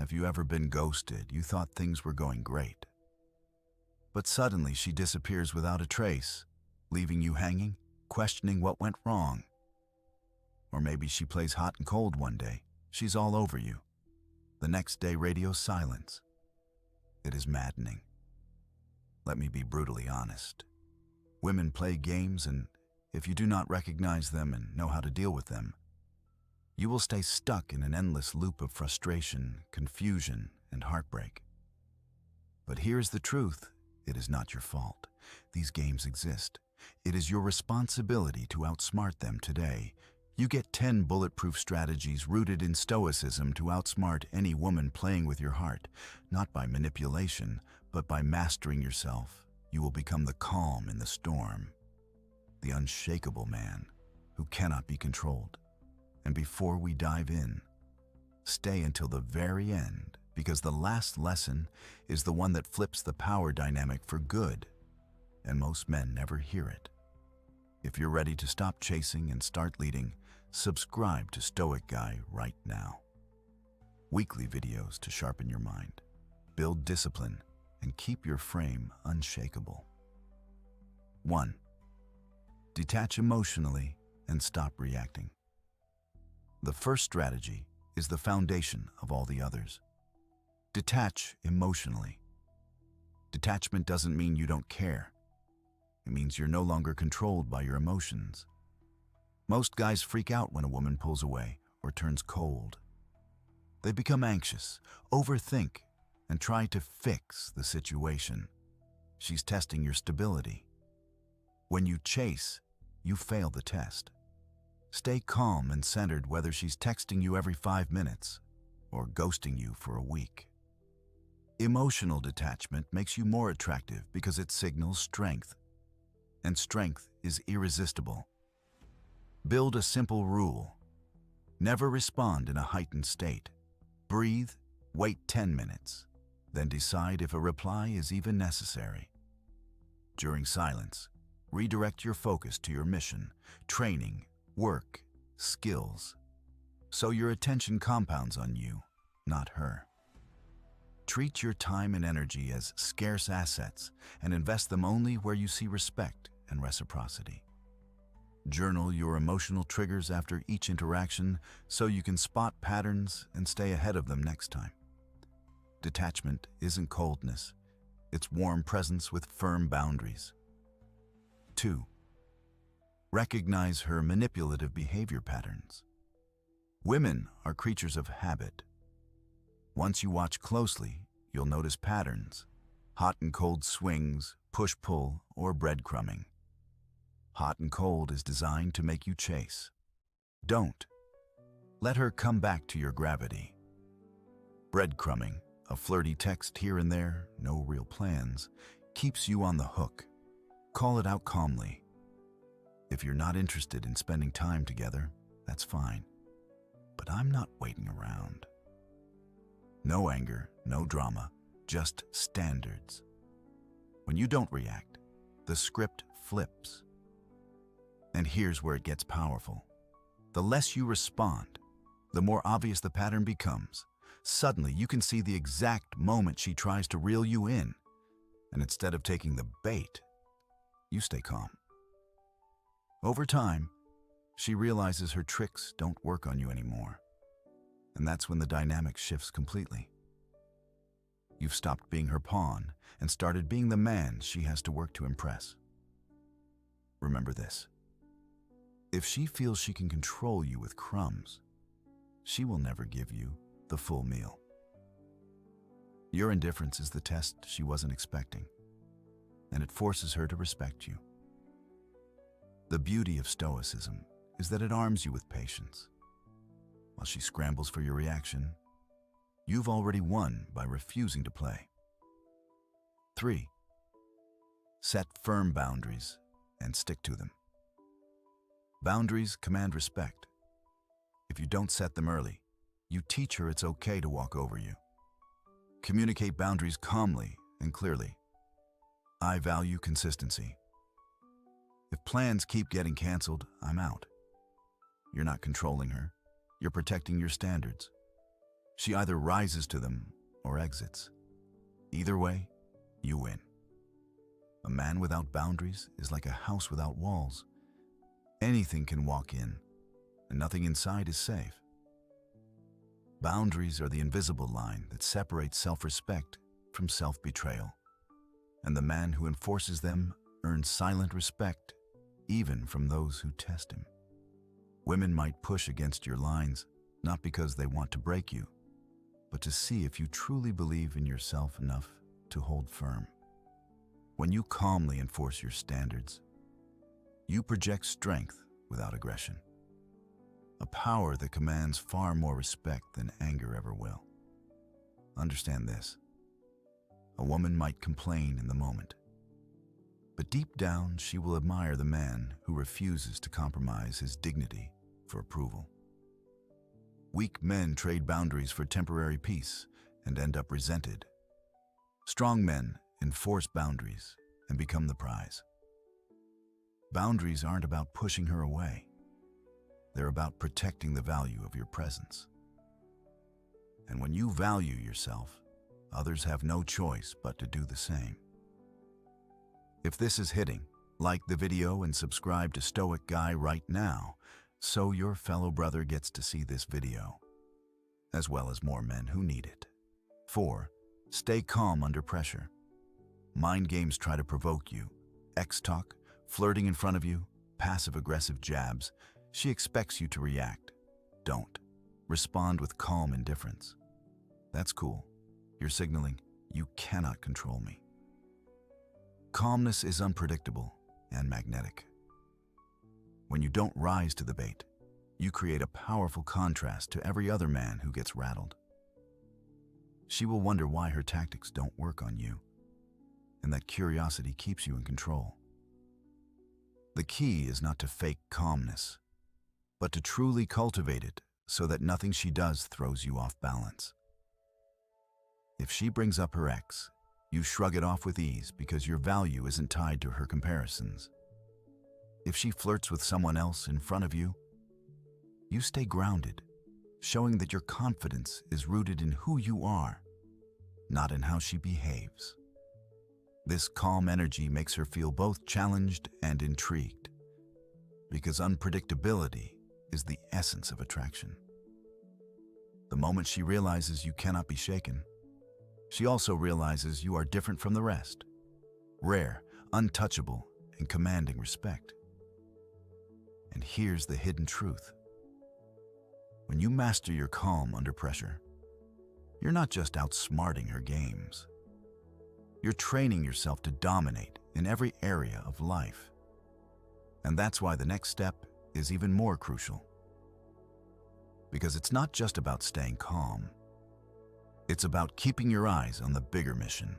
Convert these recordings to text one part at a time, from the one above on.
Have you ever been ghosted? You thought things were going great. But suddenly she disappears without a trace, leaving you hanging, questioning what went wrong. Or maybe she plays hot and cold one day. She's all over you. The next day, radio silence. It is maddening. Let me be brutally honest. Women play games, and if you do not recognize them and know how to deal with them, you will stay stuck in an endless loop of frustration, confusion, and heartbreak. But here's the truth. It is not your fault. These games exist. It is your responsibility to outsmart them today. You get 10 bulletproof strategies rooted in Stoicism to outsmart any woman playing with your heart, not by manipulation, but by mastering yourself. You will become the calm in the storm, the unshakable man who cannot be controlled. And before we dive in, stay until the very end, because the last lesson is the one that flips the power dynamic for good, and most men never hear it. If you're ready to stop chasing and start leading, subscribe to Stoic Guy right now. Weekly videos to sharpen your mind, build discipline, and keep your frame unshakable. 1. Detach emotionally and stop reacting. The first strategy is the foundation of all the others. Detach emotionally. Detachment doesn't mean you don't care. It means you're no longer controlled by your emotions. Most guys freak out when a woman pulls away or turns cold. They become anxious, overthink, and try to fix the situation. She's testing your stability. When you chase, you fail the test. Stay calm and centered whether she's texting you every 5 minutes or ghosting you for a week. Emotional detachment makes you more attractive because it signals strength, and strength is irresistible. Build a simple rule. Never respond in a heightened state. Breathe, wait 10 minutes, then decide if a reply is even necessary. During silence, redirect your focus to your mission, training, work, skills, so your attention compounds on you, not her. Treat your time and energy as scarce assets and invest them only where you see respect and reciprocity. Journal your emotional triggers after each interaction so you can spot patterns and stay ahead of them next time. Detachment isn't coldness, it's warm presence with firm boundaries. 2. Recognize her manipulative behavior patterns. Women are creatures of habit. Once you watch closely, you'll notice patterns: hot and cold swings, push-pull, or breadcrumbing. Hot and cold is designed to make you chase. Don't. Let her come back to your gravity. Breadcrumbing, a flirty text here and there, no real plans, keeps you on the hook. Call it out calmly. If you're not interested in spending time together, that's fine. But I'm not waiting around. No anger, no drama, just standards. When you don't react, the script flips. And here's where it gets powerful. The less you respond, the more obvious the pattern becomes. Suddenly, you can see the exact moment she tries to reel you in, and instead of taking the bait, you stay calm. Over time, she realizes her tricks don't work on you anymore, and that's when the dynamic shifts completely. You've stopped being her pawn and started being the man she has to work to impress. Remember this. If she feels she can control you with crumbs, she will never give you the full meal. Your indifference is the test she wasn't expecting, and it forces her to respect you. The beauty of Stoicism is that it arms you with patience. While she scrambles for your reaction, you've already won by refusing to play. 3. Set firm boundaries and stick to them. Boundaries command respect. If you don't set them early, you teach her it's okay to walk over you. Communicate boundaries calmly and clearly. I value consistency. If plans keep getting canceled, I'm out. You're not controlling her. You're protecting your standards. She either rises to them or exits. Either way, you win. A man without boundaries is like a house without walls. Anything can walk in, and nothing inside is safe. Boundaries are the invisible line that separates self-respect from self-betrayal, and the man who enforces them earns silent respect even from those who test him. Women might push against your lines, not because they want to break you, but to see if you truly believe in yourself enough to hold firm. When you calmly enforce your standards, you project strength without aggression, a power that commands far more respect than anger ever will. Understand this. A woman might complain in the moment, but deep down she will admire the man who refuses to compromise his dignity for approval. Weak men trade boundaries for temporary peace and end up resented. Strong men enforce boundaries and become the prize. Boundaries aren't about pushing her away. They're about protecting the value of your presence. And when you value yourself, others have no choice but to do the same. If this is hitting, like the video and subscribe to Stoic Guy right now, so your fellow brother gets to see this video, as well as more men who need it. 4. Stay calm under pressure. Mind games try to provoke you. X-talk, flirting in front of you, passive-aggressive jabs. She expects you to react. Don't. Respond with calm indifference. That's cool. You're signaling, you cannot control me. Calmness is unpredictable and magnetic. When you don't rise to the bait, you create a powerful contrast to every other man who gets rattled. She will wonder why her tactics don't work on you, and that curiosity keeps you in control. The key is not to fake calmness, but to truly cultivate it so that nothing she does throws you off balance. If she brings up her ex, you shrug it off with ease because your value isn't tied to her comparisons. If she flirts with someone else in front of you, you stay grounded, showing that your confidence is rooted in who you are, not in how she behaves. This calm energy makes her feel both challenged and intrigued, because unpredictability is the essence of attraction. The moment she realizes you cannot be shaken, she also realizes you are different from the rest, rare, untouchable, and commanding respect. And here's the hidden truth. When you master your calm under pressure, you're not just outsmarting her games. You're training yourself to dominate in every area of life. And that's why the next step is even more crucial. Because it's not just about staying calm. It's about keeping your eyes on the bigger mission.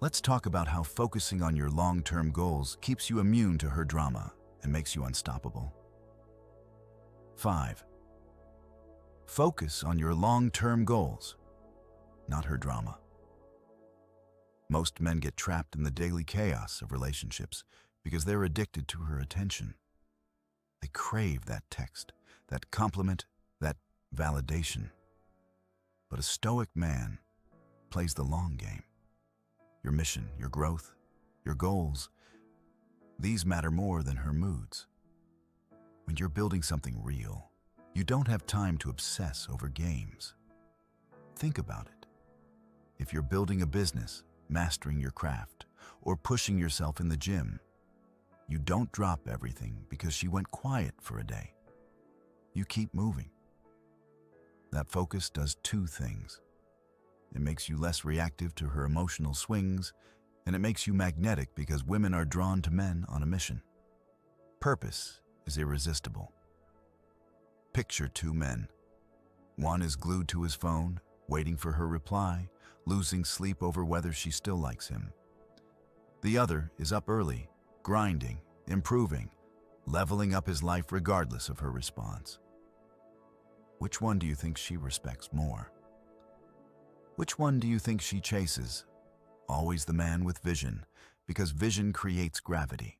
Let's talk about how focusing on your long-term goals keeps you immune to her drama and makes you unstoppable. 5. Focus on your long-term goals, not her drama. Most men get trapped in the daily chaos of relationships because they're addicted to her attention. They crave that text, that compliment, that validation. But a stoic man plays the long game. Your mission, your growth, your goals, these matter more than her moods. When you're building something real, you don't have time to obsess over games. Think about it. If you're building a business, mastering your craft, or pushing yourself in the gym, you don't drop everything because she went quiet for a day. You keep moving. That focus does two things. It makes you less reactive to her emotional swings, and it makes you magnetic because women are drawn to men on a mission. Purpose is irresistible. Picture two men. One is glued to his phone, waiting for her reply, losing sleep over whether she still likes him. The other is up early, grinding, improving, leveling up his life regardless of her response. Which one do you think she respects more? Which one do you think she chases? Always the man with vision, because vision creates gravity.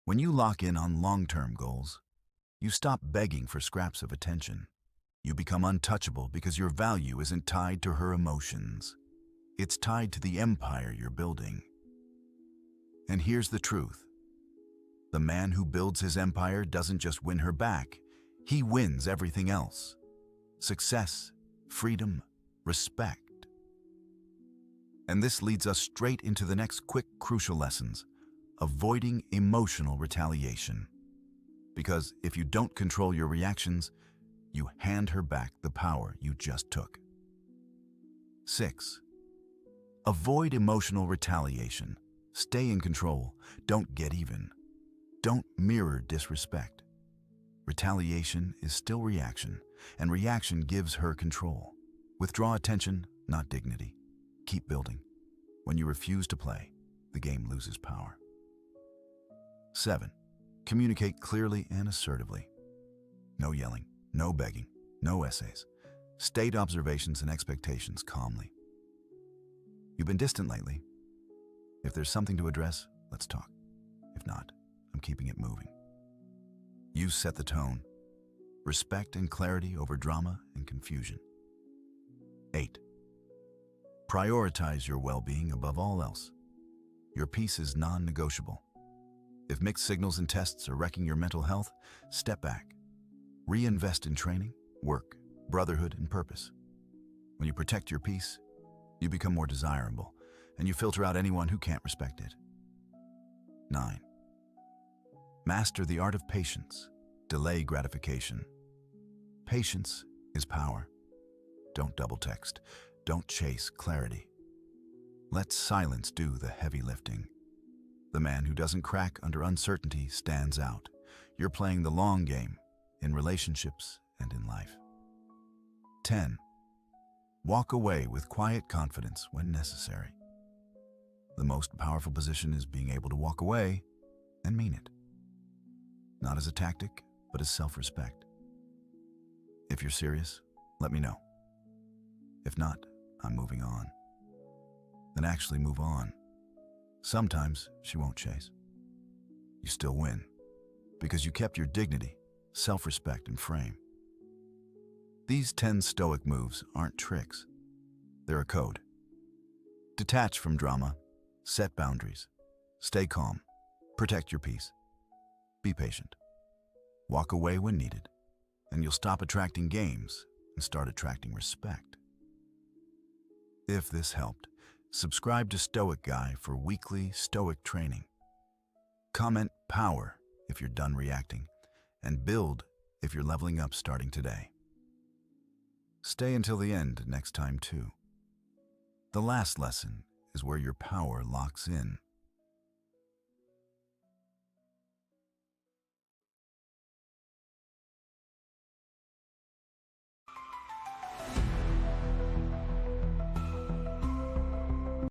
When you lock in on long-term goals, you stop begging for scraps of attention. You become untouchable because your value isn't tied to her emotions. It's tied to the empire you're building. And here's the truth. The man who builds his empire doesn't just win her back, he wins everything else. Success, freedom, respect. And this leads us straight into the next quick, crucial lessons: avoiding emotional retaliation. Because if you don't control your reactions, you hand her back the power you just took. 6. Avoid emotional retaliation. Stay in control. Don't get even. Don't mirror disrespect. Retaliation is still reaction, and reaction gives her control. Withdraw attention, not dignity. Keep building. When you refuse to play, the game loses power. 7. Communicate clearly and assertively. No yelling, no begging, no essays. State observations and expectations calmly. You've been distant lately. If there's something to address, let's talk. If not, I'm keeping it moving. You set the tone. Respect and clarity over drama and confusion. 8. Prioritize your well-being above all else. Your peace is non-negotiable. If mixed signals and tests are wrecking your mental health, step back. Reinvest in training, work, brotherhood, and purpose. When you protect your peace, you become more desirable, and you filter out anyone who can't respect it. 9. Master the art of patience. Delay gratification. Patience is power. Don't double text. Don't chase clarity. Let silence do the heavy lifting. The man who doesn't crack under uncertainty stands out. You're playing the long game in relationships and in life. 10. Walk away with quiet confidence when necessary. The most powerful position is being able to walk away and mean it. Not as a tactic, but as self-respect. If you're serious, let me know. If not, I'm moving on. Then actually move on. Sometimes she won't chase. You still win, because you kept your dignity, self-respect, and frame. These 10 stoic moves aren't tricks. They're a code. Detach from drama, set boundaries, stay calm, protect your peace, be patient, walk away when needed, and you'll stop attracting games and start attracting respect. If this helped, subscribe to Stoic Guy for weekly Stoic training. Comment power if you're done reacting, and build if you're leveling up starting today. Stay until the end next time too. The last lesson is where your power locks in.